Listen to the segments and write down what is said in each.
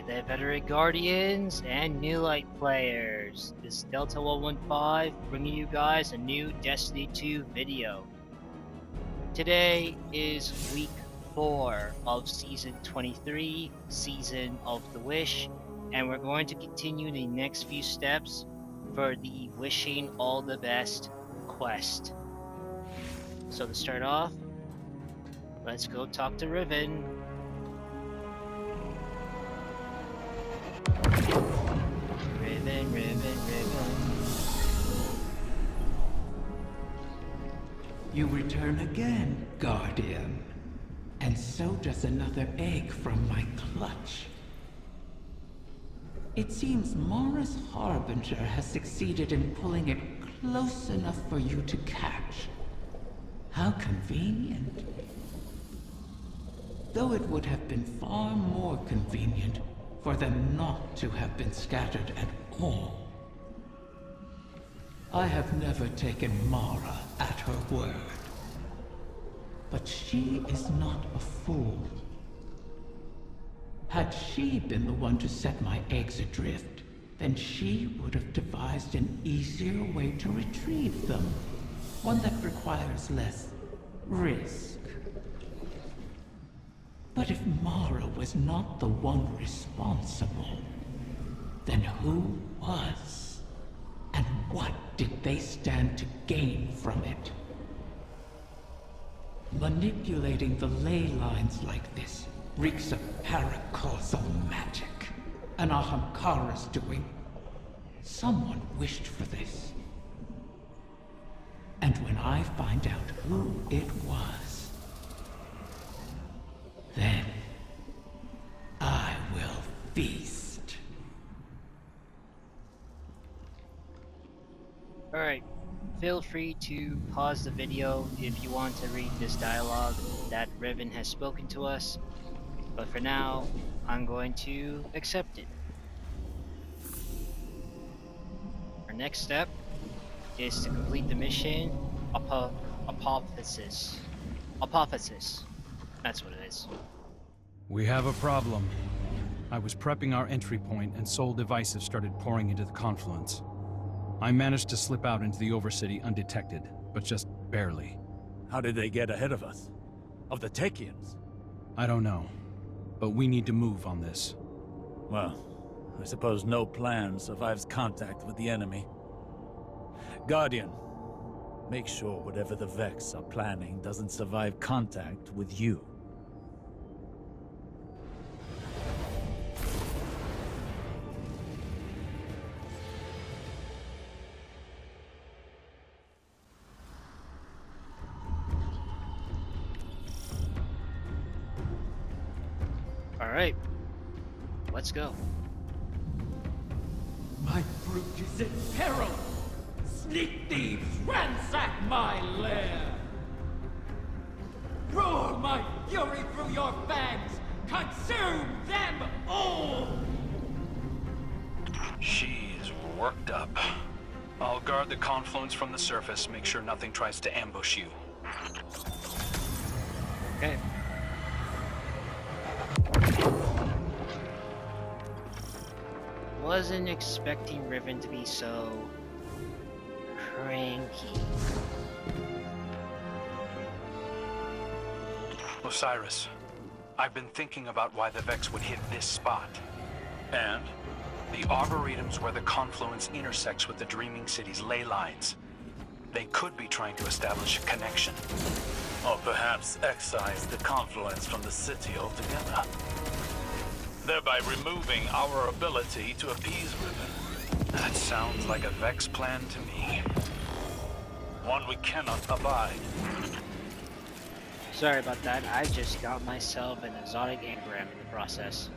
there, veteran guardians and new light players. This is Delta 115 bringing you guys a new Destiny 2 video. Today is week 4 of season 23, Season of the Wish, and we're going to continue the next few steps for the Wishing All the Best quest. So to start off, let's go talk to Riven. Riven. You return again, Guardian. And so does another egg from my clutch. It seems Mara's Harbinger has succeeded in pulling it close enough for you to catch. How convenient. Though it would have been far more convenient for them not to have been scattered at all. I have never taken Mara at her word. But she is not a fool. Had she been the one to set my eggs adrift, then she would have devised an easier way to retrieve them. One that requires less risk. But if Mara was not the one responsible, then who was? And what did they stand to gain from it? Manipulating the ley lines like this reeks of paracausal magic. An Ahamkara's doing. Someone wished for this. And when I find out who it was, then I will feast. Alright, feel free to pause the video if you want to read this dialogue that Riven has spoken to us, but for now, I'm going to accept it. Our next step is to complete the mission Apotheosis. That's what it is. We have a problem. I was prepping our entry point and Soul devices started pouring into the confluence. I managed to slip out into the Overcity undetected, but just barely. How did they get ahead of us? Of the Techians? I don't know, but we need to move on this. Well, I suppose no plan survives contact with the enemy. Guardian, make sure whatever the Vex are planning doesn't survive contact with you. Alright, let's go. My brute is in peril! Sneak thieves, ransack my lair! Roar my fury through your fangs! Consume them all! She's worked up. I'll guard the confluence from the surface, make sure nothing tries to ambush you. Okay. Wasn't expecting Riven to be so cranky. Osiris, I've been thinking about why the Vex would hit this spot. And? The Arboretum's where the confluence intersects with the Dreaming City's ley lines. They could be trying to establish a connection. Or perhaps excise the confluence from the city altogether, thereby removing our ability to appease Riven. That sounds like a Vex plan to me. One we cannot abide. Sorry about that, I just got myself an exotic engram in the process.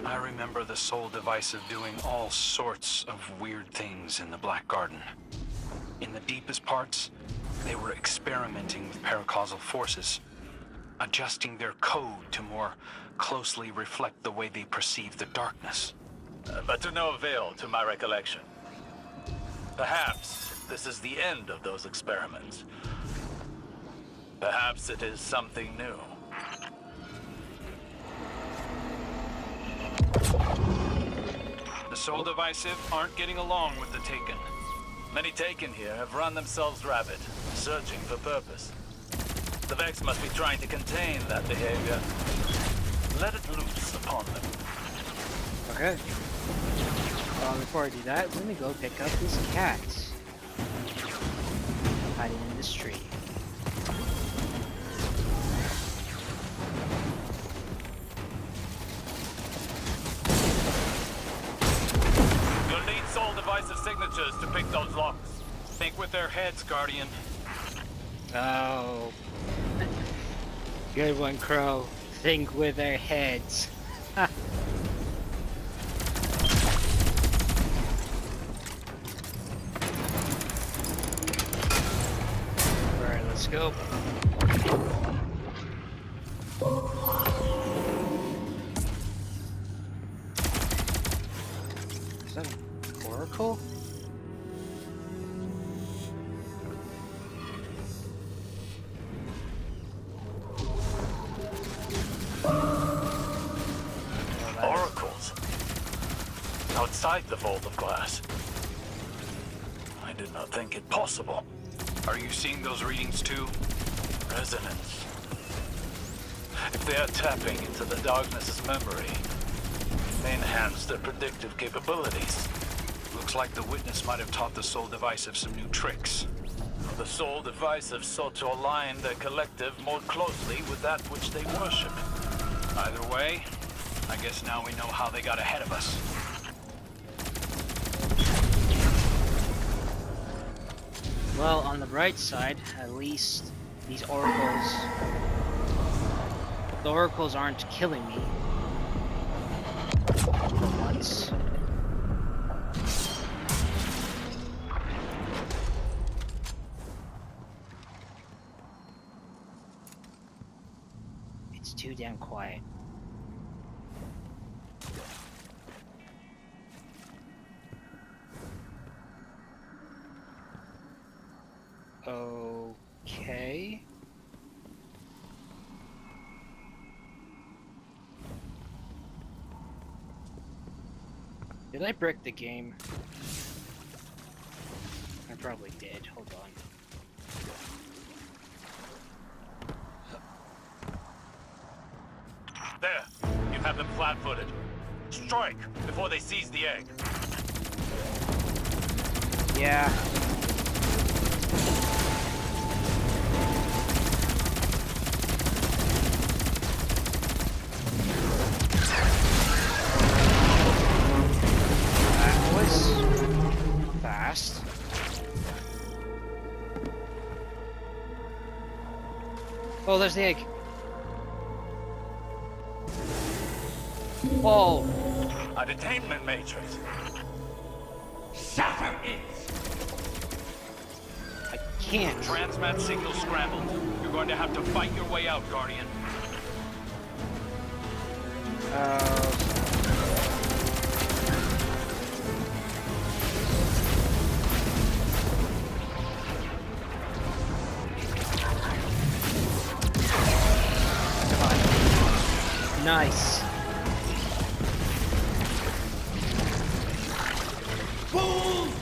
I remember the Soul devices doing all sorts of weird things in the Black Garden. In the deepest parts, they were experimenting with paracausal forces, adjusting their code to more closely reflect the way they perceive the darkness. But to no avail to my recollection. Perhaps this is the end of those experiments. Perhaps it is something new. Soul Divisive aren't getting along with the Taken. Many Taken here have run themselves rabid, searching for purpose. The Vex must be trying to contain that behavior. Let it loose upon them. Okay. Before I do that, let me go pick up this cat. Hiding in this tree. You'll need Soul Divisive signatures to pick those locks. Think with their heads, Guardian. Oh. Good one, Crow. Think with their heads. Ha. Alright, let's go. Is that an oracle? Oracles? Outside the vault of glass. I did not think it possible. Are you seeing those readings too? Resonance. If they are tapping into the darkness's memory, they enhance their predictive capabilities. Looks like the witness might have taught the Soul Divisive some new tricks. The Soul Divisive sought to align their collective more closely with that which they worship. Either way, I guess now we know how they got ahead of us. Well, on the bright side, at least these oracles... The oracles aren't killing me. For once. It's too damn quiet. Okay. Did I brick the game? I probably did. Hold on. There! You have them flat-footed. Strike before they seize the egg. Yeah. That was fast. Oh, there's the egg. Oh. A detainment matrix. Shatter it! I can't. Transmat signal scrambled. You're going to have to fight your way out, Guardian. Come on. Nice. Fools!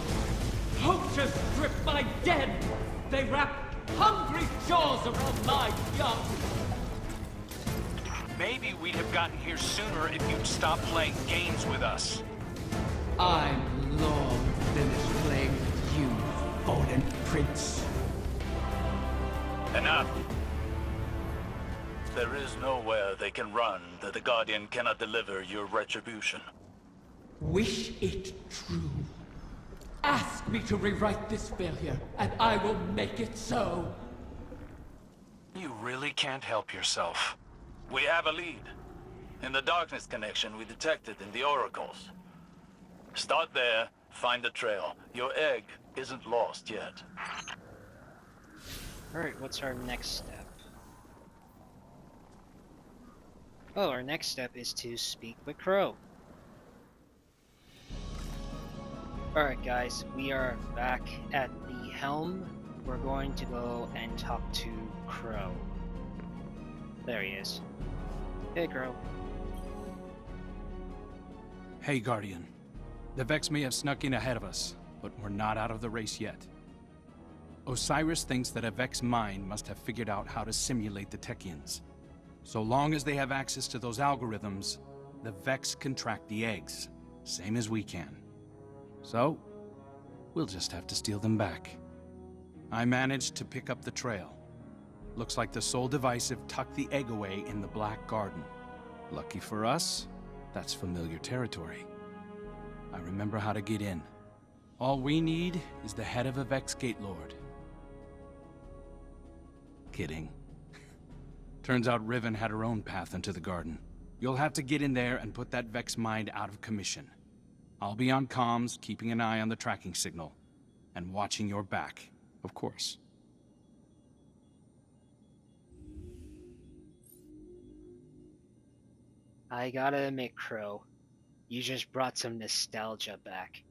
Poachers strip my dead! They wrap hungry jaws around my young! Maybe we'd have gotten here sooner if you'd stopped playing games with us. I'm long finished playing with you, fallen prince. Enough. There is nowhere they can run that the Guardian cannot deliver your retribution. Wish it true. Ask me to rewrite this failure, and I will make it so. You really can't help yourself. We have a lead. In the darkness connection we detected in the oracles. Start there, find the trail. Your egg isn't lost yet. Alright, what's our next step? Oh, our next step is to speak with Crow. Alright guys, we are back at the helm. We're going to go and talk to Crow. There he is. Hey Crow. Hey, Guardian. The Vex may have snuck in ahead of us, but we're not out of the race yet. Osiris thinks that a Vex mind must have figured out how to simulate the Techians. So long as they have access to those algorithms, the Vex can track the eggs, same as we can. So, we'll just have to steal them back. I managed to pick up the trail. Looks like the Soul Divisive tucked the egg away in the Black Garden. Lucky for us, that's familiar territory. I remember how to get in. All we need is the head of a Vex Gate Lord. Kidding. Turns out Riven had her own path into the garden. You'll have to get in there and put that Vex mind out of commission. I'll be on comms, keeping an eye on the tracking signal. And watching your back, of course. I gotta admit, Crow, you just brought some nostalgia back.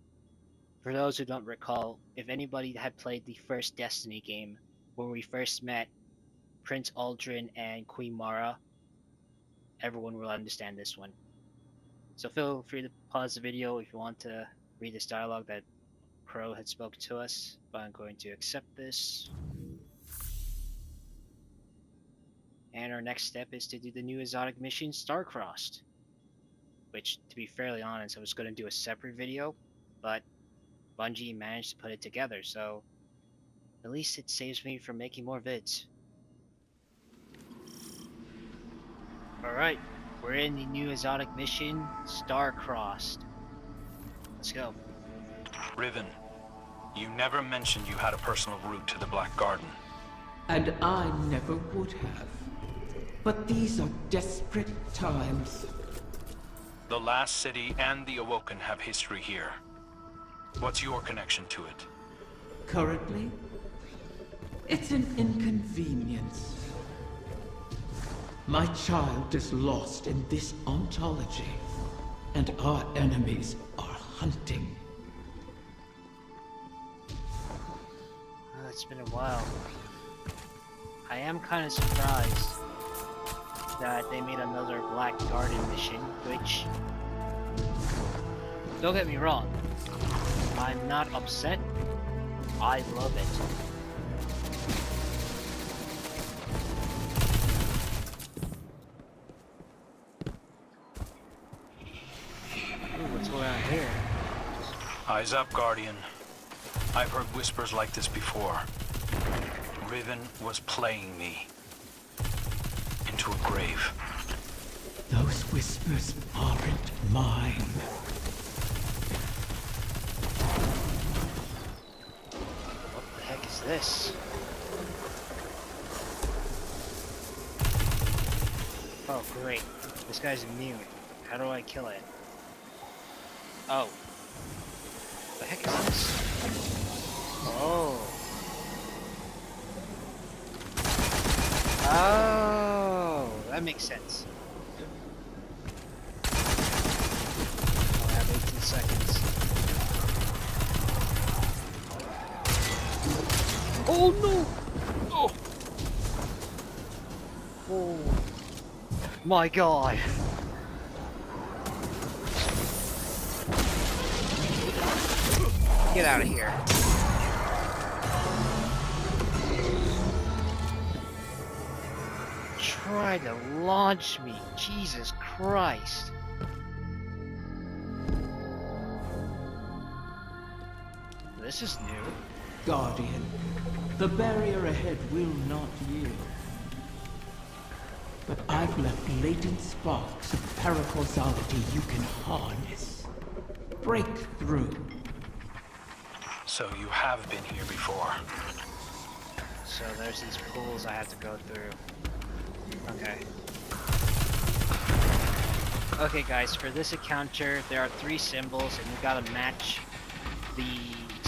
For those who don't recall, if anybody had played the first Destiny game, where we first met Prince Aldrin and Queen Mara, everyone will understand this one. So feel free to pause the video if you want to read this dialogue that Crow had spoken to us, but I'm going to accept this. And our next step is to do the new exotic mission, Starcrossed. Which, to be fairly honest, I was going to do a separate video, but Bungie managed to put it together, so at least it saves me from making more vids. Alright, we're in the new exotic mission, Starcrossed. Let's go. Riven, you never mentioned you had a personal route to the Black Garden. And I never would have. But these are desperate times. The Last City and the Awoken have history here. What's your connection to it? Currently, it's an inconvenience. My child is lost in this ontology, and our enemies are hunting. Oh, it's been a while. I am kind of surprised that they made another Black Garden mission, which, don't get me wrong, I'm not upset. I love it. Ooh, what's going on here? Eyes up, Guardian. I've heard whispers like this before. Riven was playing me into a grave. Those whispers aren't mine. What the heck is this? Oh, great. This guy's immune. How do I kill it? Oh. What the heck is this? Oh. Oh, that makes sense. I have 18 seconds. Oh no! Oh! Oh my god! Get out of here. Try to launch me, Jesus Christ. This is new. Guardian, the barrier ahead will not yield. But I've left latent sparks of paracausality you can harness. Break through. So you have been here before. So there's these pools I have to go through. Okay. Okay guys, for this encounter, there are 3 symbols and you gotta match the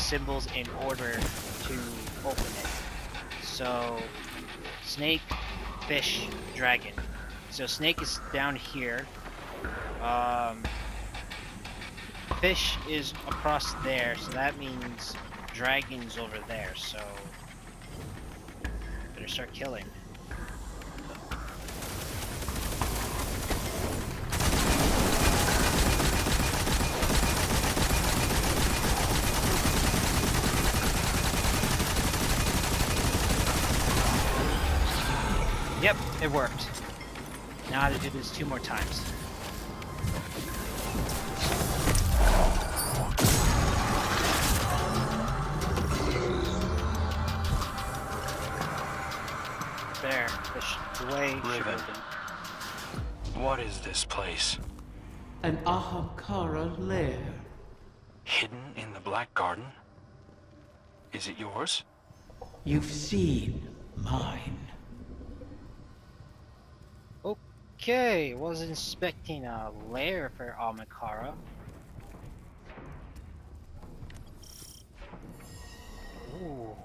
symbols in order to open it. So, snake, fish, dragon. So snake is down here. Fish is across there, so that means dragon's over there, so better start killing. Yep, it worked. Now I have to do this 2 more times. There, the way should Riven. open. What is this place? An Ahamkara lair. Hidden in the Black Garden? Is it yours? You've seen mine. Okay, wasn't expecting a lair for Ahamkara. Ooh.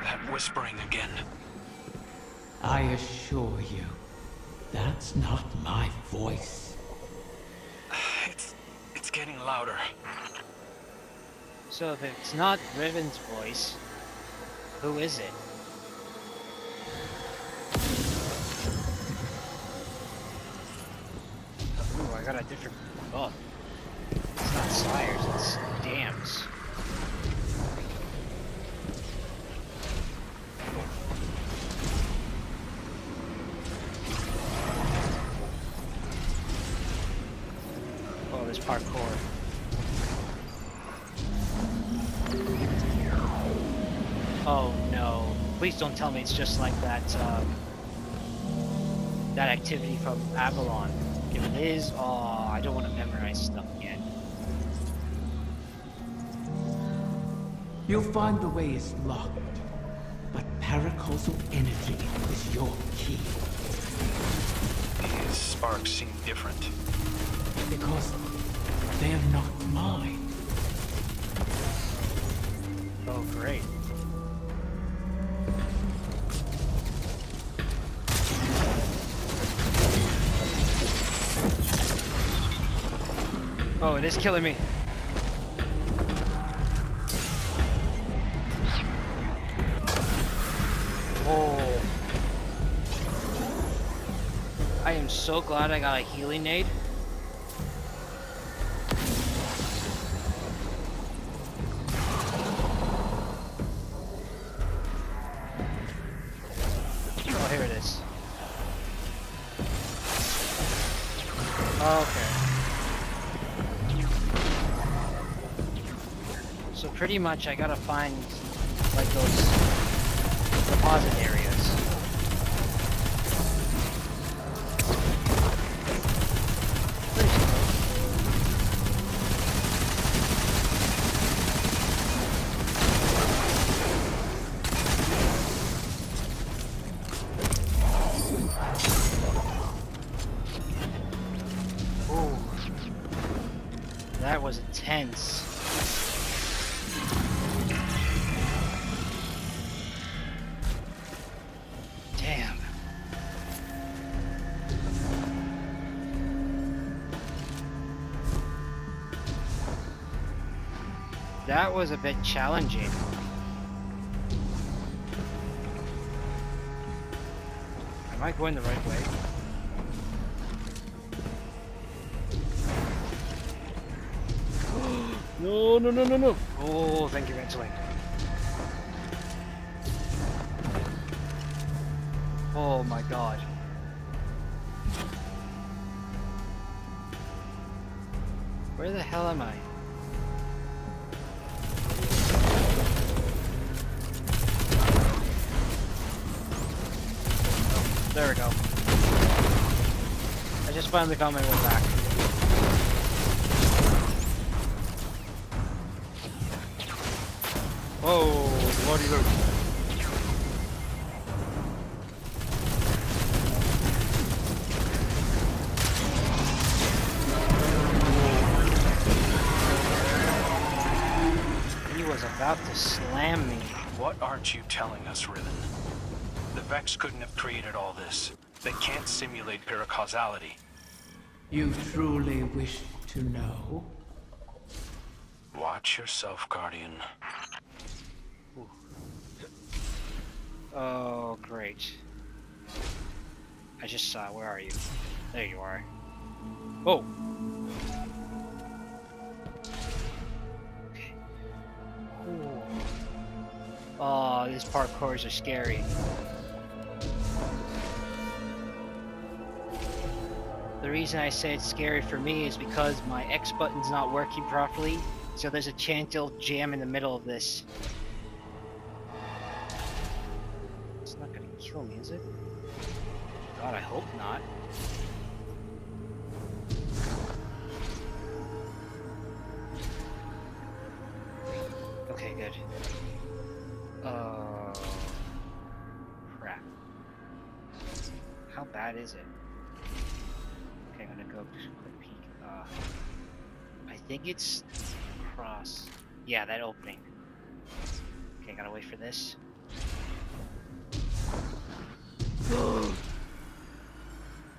That whispering again. I assure you, that's not my voice. It's getting louder. So if it's not Riven's voice, who is it? Ooh, I got a different buff. It's not Sires, it's Dams. Oh, there's parkour. Oh no. Please don't tell me it's just like that, that activity from Avalon. If it is, oh, I don't want to memorize stuff yet. You'll find the way is locked, but paracausal energy is your key. These sparks seem different. Because they're not mine. Oh, great. Oh, it is killing me. Oh. I am so glad I got a healing nade. Oh, here it is. Okay. So pretty much I gotta find like those deposit areas. Ooh. That was intense. Damn. That was a bit challenging. Am I going the right way? No, no, no, no, no. Oh, thank you, Venturing. Oh my god. Where the hell am I? There we go. I just finally found my way back. Oh, what do you look? He was about to slam me. What aren't you telling us, Riven? The Vex couldn't have created all this. They can't simulate paracausality. You truly wish to know? Watch yourself, Guardian. Oh, great. I just saw, where are you? There you are. Oh! Okay. Ooh. Oh, Oh, these parkours are scary. The reason I say it's scary for me is because my X button's not working properly, so there's a chance it'll jam in the middle of this. It's not gonna kill me, is it? God, I hope not. Okay, good. Crap. How bad is it? Okay, I'm gonna go just a quick peek. I think it's cross. Yeah, that opening. Okay, gotta wait for this.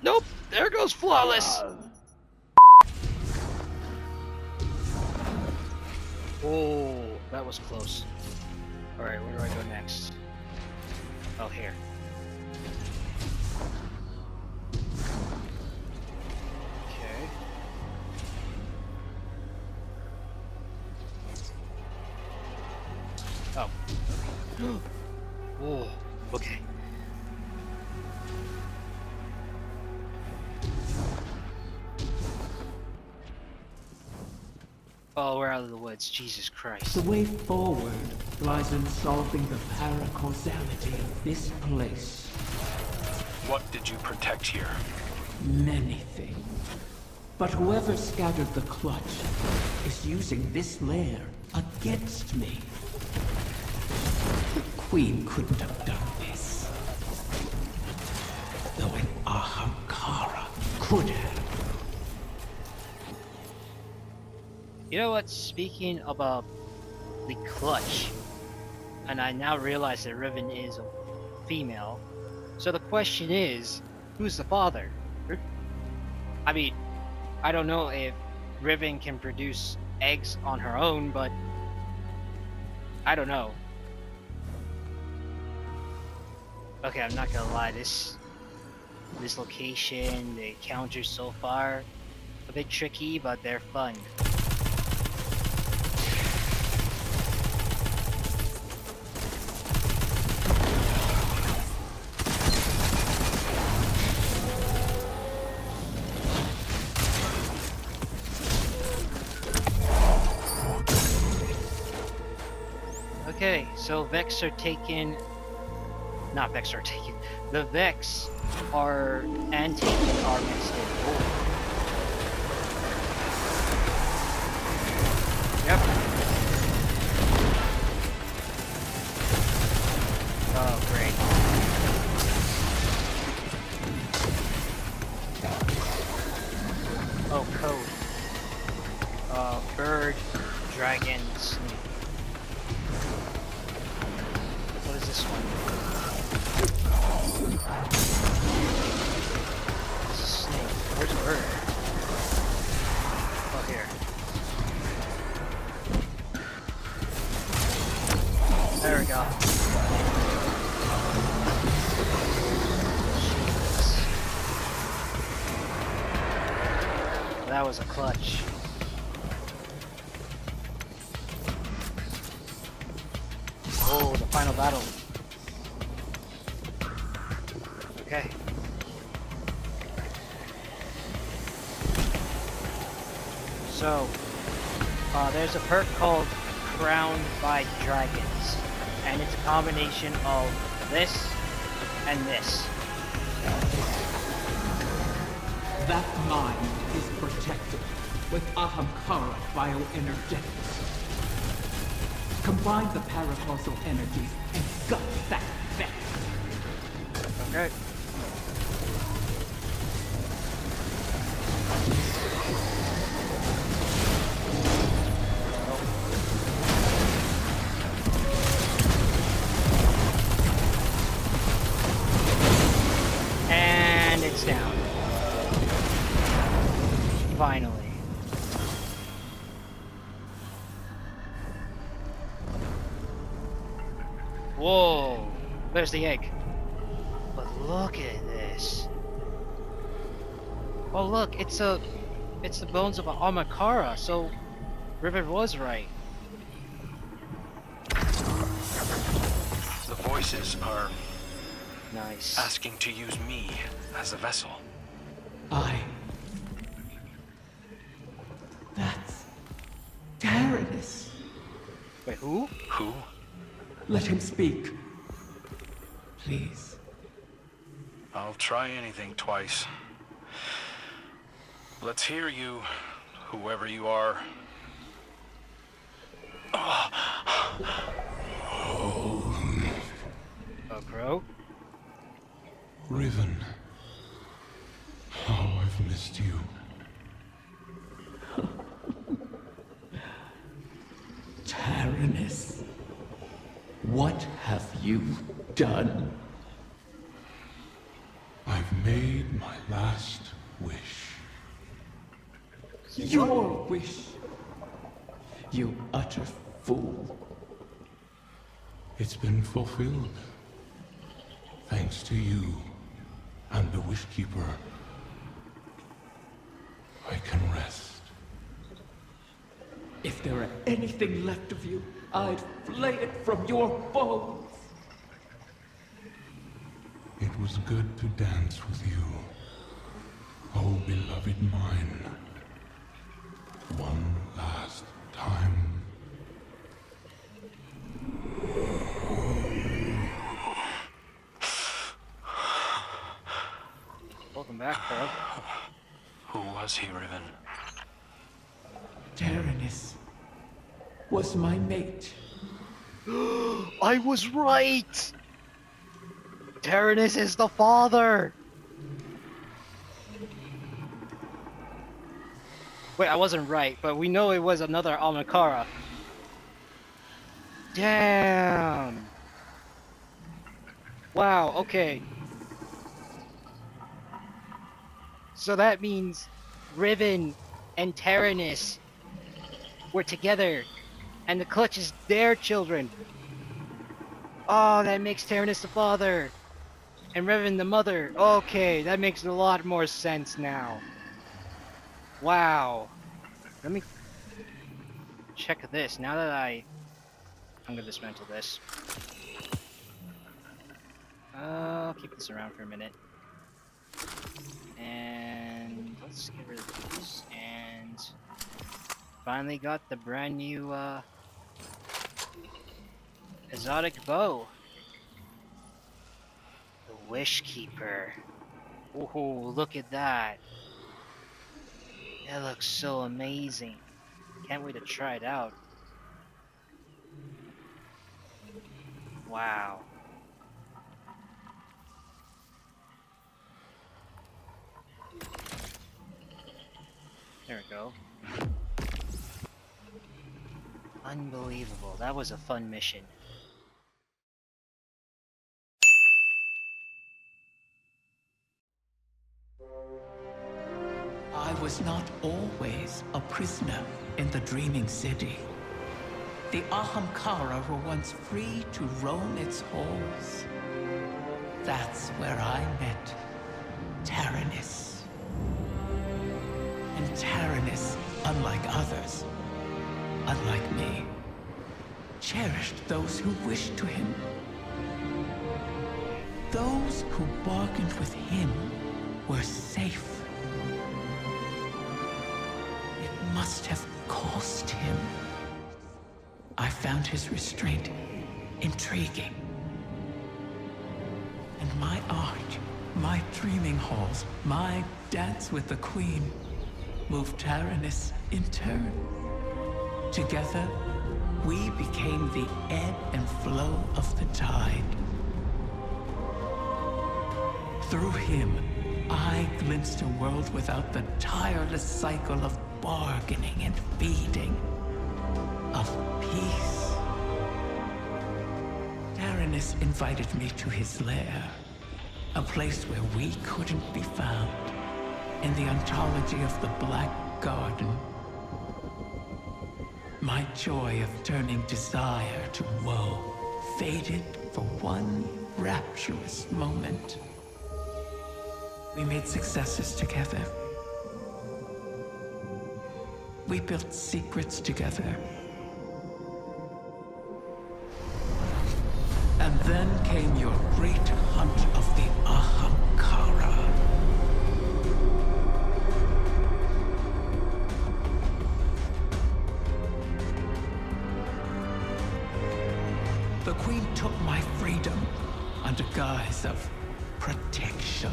Nope! There goes flawless! Oh, that was close. Alright, where do I go next? Oh, here. Okay. Oh. Oh, okay. Oh, we're out of the woods. Jesus Christ. The way forward lies in solving the paracausality of this place. What did you protect here? Many things. But whoever scattered the clutch is using this lair against me. The Queen couldn't have done this. Though an Ahamkara could have. You know what? Speaking about the clutch, and I now realize that Riven is a female. So the question is, who's the father? I mean, I don't know if Riven can produce eggs on her own, but I don't know. Okay, I'm not gonna lie. This location, the encounters so far, a bit tricky, but they're fun. Okay, so Vex are taken. Not Vex are taken. The Vex are and taking our next step forward. Yep. Oh, great. Oh, code. Bird, dragon, snake. What is this one? This is a snake. Where's the bird? Oh, here. There we go. Jesus. That was a clutch. Oh, the final battle. Okay. So, there's a perk called Crowned by Dragons, and it's a combination of this and this. That mind is protected with Ahamkara bioenergetics. Combine the paracausal energies and gut that Vex. Okay. And it's down. Finally. Whoa! There's the egg. But look at this. Oh look, it's the bones of an Ahamkara, so Riven was right. voices are Nice. asking to use me as a vessel. That's Tyrannus. Wait, who? Who? Let him speak. Please. I'll try anything twice. Let's hear you, whoever you are. A crow? Riven. How I've missed you. Tyrannus, what have you done? I've made my last wish. Your wish. You utter fool. It's been fulfilled. Thanks to you and the Wishkeeper, I can rest. If there were anything left of you, I'd flay it from your bones. It was good to dance with you, oh beloved mine. One last time. Welcome back, bro. Who was he, Riven? Tyrannus was my mate. I was right! Tyrannus is the father! Wait, I wasn't right, but we know it was another Ahamkara. Damn! Wow, okay. So that means Riven and Tyrannus were together, and the clutch is their children. Oh, that makes Tyrannus the father, and Riven the mother. Okay, that makes a lot more sense now. Wow. Let me check this. Now that I'm gonna dismantle this. I'll keep this around for a minute. And let's get rid of these. And finally got the brand new Exotic Bow. The Wishkeeper. Oh, look at that. That looks so amazing. Can't wait to try it out. Wow. There we go. Unbelievable. That was a fun mission. I was not always a prisoner in the dreaming city. The Ahamkara were once free to roam its halls. That's where I met Tyrannus. And Tyrannus, unlike others, unlike me, cherished those who wished to him. Those who bargained with him were safe. It must have cost him. I found his restraint intriguing. And my art, my dreaming halls, my dance with the queen, moved Tyrannus in turn. Together, we became the ebb and flow of the tide. Through him, I glimpsed a world without the tireless cycle of bargaining and feeding, of peace. Tyrannus invited me to his lair, a place where we couldn't be found, in the ontology of the Black Garden. My joy of turning desire to woe faded for one rapturous moment. We made successes together. We built secrets together. And then became your great hunt of the Ahamkara. The Queen took my freedom under guise of protection.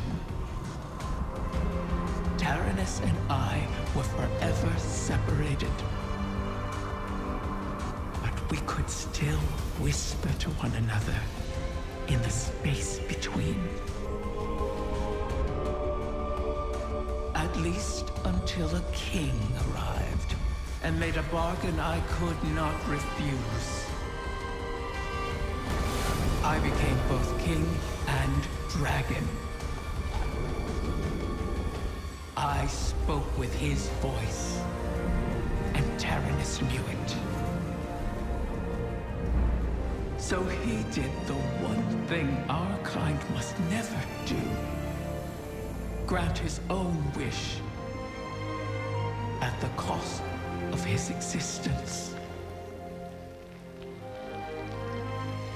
Taranis and I were forever separated. But we could still whisper to one another in the space between. At least until a king arrived and made a bargain I could not refuse. I became both king and dragon. I spoke with his voice, and Taranis knew it. So he did the one thing our kind must never do. Grant his own wish at the cost of his existence.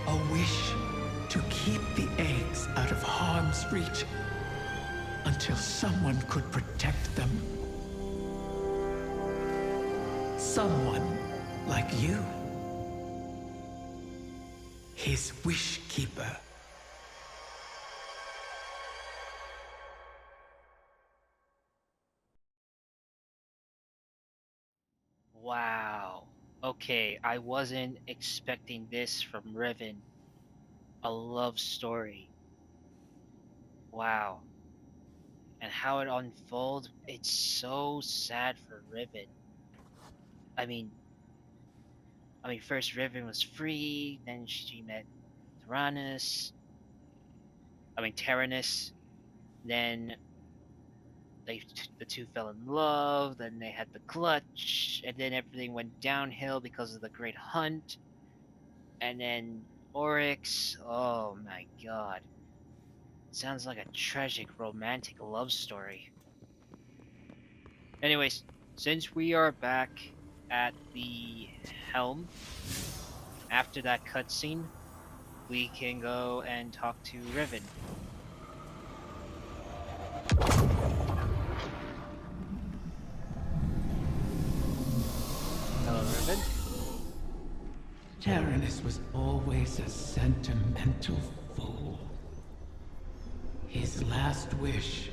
A wish to keep the eggs out of harm's reach until someone could protect them. Someone like you. His wish keeper. Wow. Okay, I wasn't expecting this from Riven. A love story. Wow. And how it unfolds, it's so sad for Riven. I mean, first Riven was free, then she met Taranis. Taranis. Then the two fell in love. Then they had the clutch, and then everything went downhill because of the Great Hunt. And then Oryx. Oh my god. Sounds like a tragic romantic love story. Anyways, since we are back at the helm, after that cutscene, we can go and talk to Riven. Hello, Riven. Taranis was always a sentimental fool. His last wish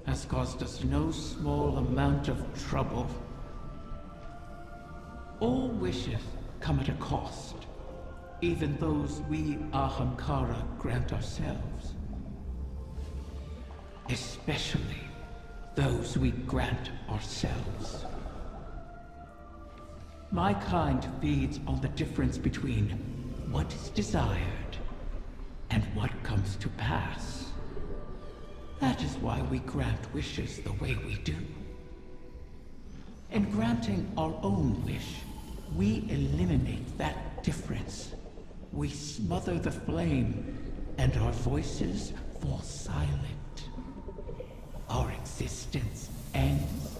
has caused us no small amount of trouble. All wishes come at a cost, even those we Ahamkara grant ourselves. Especially those we grant ourselves. My kind feeds on the difference between what is desired and what comes to pass. That is why we grant wishes the way we do. In granting our own wish, we eliminate that difference. We smother the flame, and our voices fall silent. Our existence ends.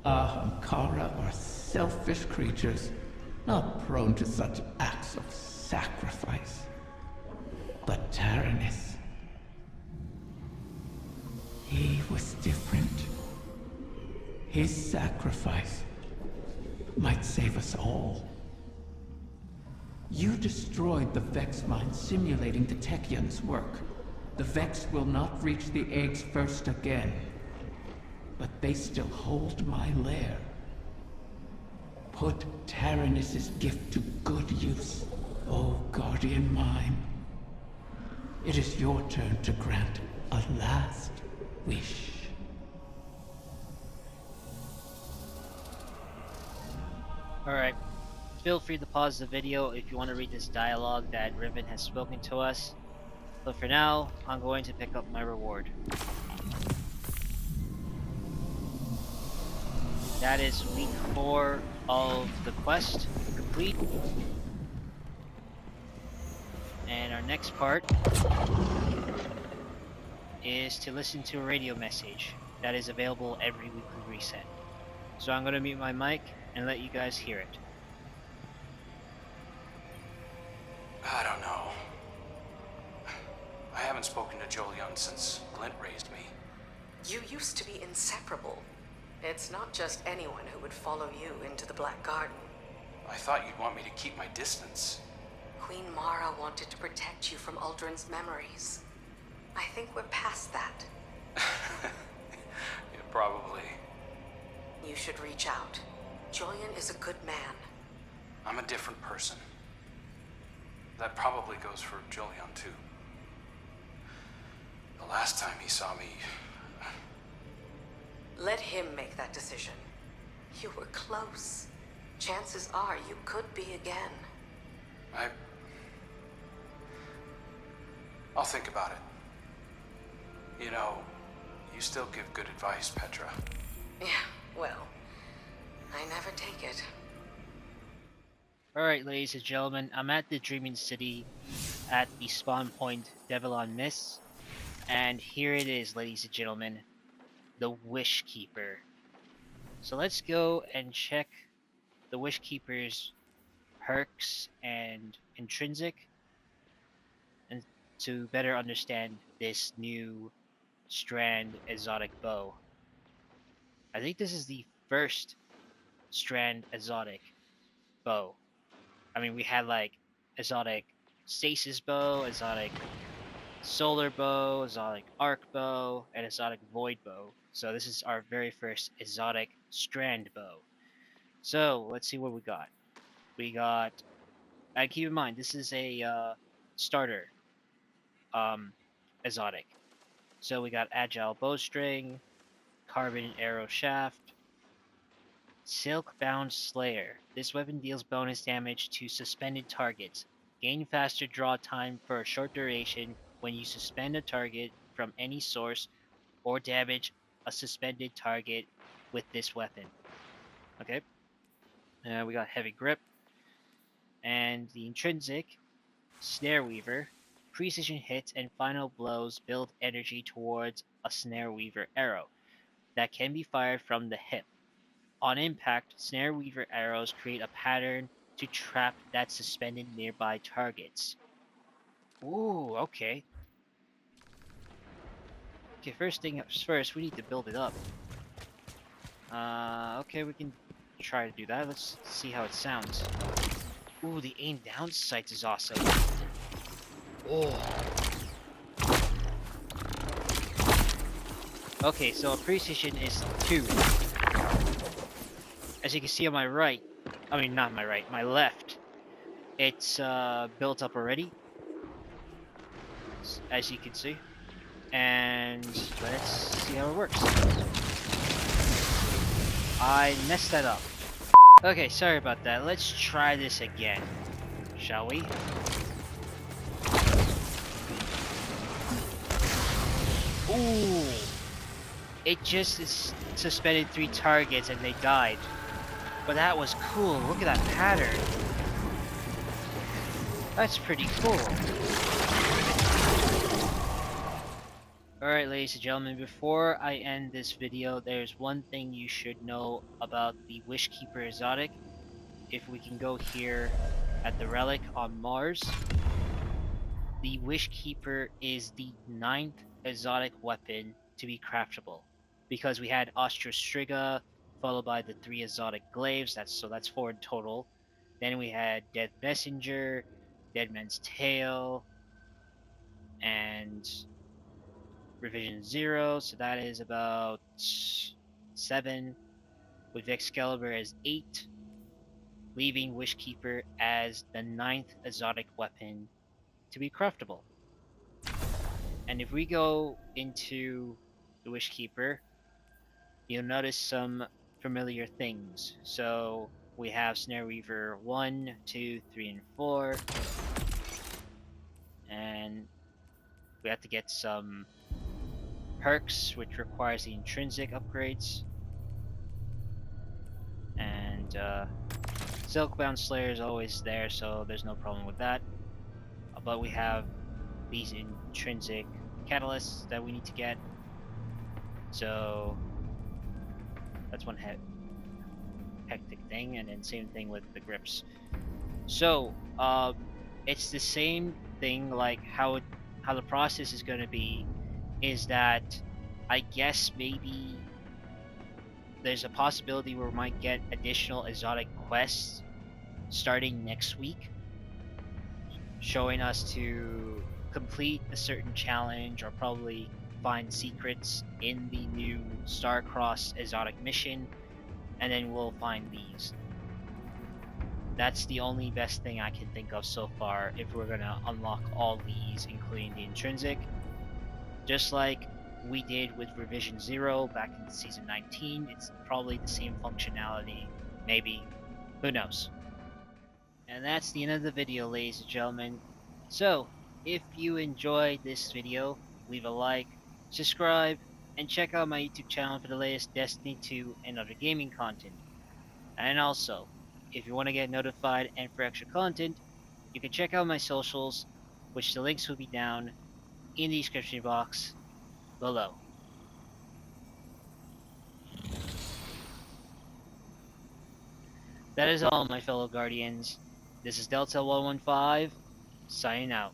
Ahamkara are selfish creatures, not prone to such acts of sacrifice. But Taranis, he was different. His sacrifice might save us all. You destroyed the Vex mine simulating the Techion's work. The Vex will not reach the eggs first again. But they still hold my lair. Put Taranis' gift to good use, O guardian mine. It is your turn to grant a last wish. Alright, feel free to pause the video if you want to read this dialogue that Riven has spoken to us. But for now, I'm going to pick up my reward. That is week 4 of the quest complete. And our next part is to listen to a radio message that is available every weekly reset. So I'm going to mute my mic and let you guys hear it. I don't haven't spoken to Jolyon since Glint raised me. You used to be inseparable. It's not just anyone who would follow you into the Black Garden. I thought you'd want me to keep my distance. Queen Mara wanted to protect you from Uldren's memories. I think we're past that. Yeah, probably. You should reach out. Jolyon is a good man. I'm a different person. That probably goes for Jolyon, too. The last time he saw me... Let him make that decision. You were close. Chances are you could be again. I'll think about it. You know, you still give good advice, Petra. Yeah, well, I never take it. Alright, ladies and gentlemen, I'm at the Dreaming City at the spawn point Devilon Miss, and here it is, ladies and gentlemen, the Wish Keeper. So let's go and check the Wish Keeper's perks and intrinsic, and to better understand this new Strand Exotic Bow. I think this is the first Strand Exotic Bow. I mean, we had like Exotic Stasis Bow, Exotic Solar Bow, Exotic Arc Bow, and Exotic Void Bow. So this is our very first Exotic Strand Bow. So let's see what we got. We got, and keep in mind, this is a starter exotic. So we got Agile Bowstring, Carbon Arrow Shaft, Silk-Bound Slayer. This weapon deals bonus damage to suspended targets. Gain faster draw time for a short duration when you suspend a target from any source or damage a suspended target with this weapon. Okay. We got Heavy Grip. And the intrinsic, Snare Weaver. Precision hits and final blows build energy towards a Snare Weaver arrow that can be fired from the hip. On impact, Snare Weaver arrows create a pattern to trap that suspended nearby targets. Ooh, okay. Okay, first thing first, we need to build it up. Okay, we can try to do that. Let's see how it sounds. Ooh, the aim down sight is awesome. Oh. Okay, so a precision is 2. As you can see on my right, I mean not my right, my left, it's built up already, as you can see. And let's see how it works. I messed that up. Okay, sorry about that. Let's try this again, shall we? Ooh! It just suspended 3 targets and they died. But that was cool. Look at that pattern. That's pretty cool. Alright, ladies and gentlemen, before I end this video, there's one thing you should know about the Wishkeeper Exotic. If we can go here at the relic on Mars, the Wishkeeper is the 9th exotic weapon to be craftable. Because we had Ostrostriga, followed by the 3 exotic glaives, that's 4 in total. Then we had Dead Messenger, Dead Man's Tail, and Revision 0, so that is about 7, with Excalibur as 8, leaving Wishkeeper as the 9th exotic weapon to be craftable. And if we go into the Wishkeeper, you'll notice some familiar things. So we have Snare Weaver 1, 2, 3, and 4. And we have to get some perks, which requires the intrinsic upgrades. And Silk-Bound Slayer is always there, so there's no problem with that. But we have these intrinsic catalysts that we need to get. So that's one hectic thing, and then same thing with the grips. So it's the same thing like how how the process is going to be is that I guess maybe there's a possibility where we might get additional exotic quests starting next week, showing us to complete a certain challenge or probably find secrets in the new Starcrossed exotic mission, and then we'll find these. That's the only best thing I can think of so far if we're gonna unlock all these, including the intrinsic. Just like we did with Revision 0 back in Season 19, it's probably the same functionality, maybe, who knows. And that's the end of the video, ladies and gentlemen. So, if you enjoyed this video, leave a like, subscribe, and check out my YouTube channel for the latest Destiny 2 and other gaming content. And also, if you want to get notified and for extra content, you can check out my socials, which the links will be down in the description box below. That is all, my fellow Guardians. This is Delta 115, signing out.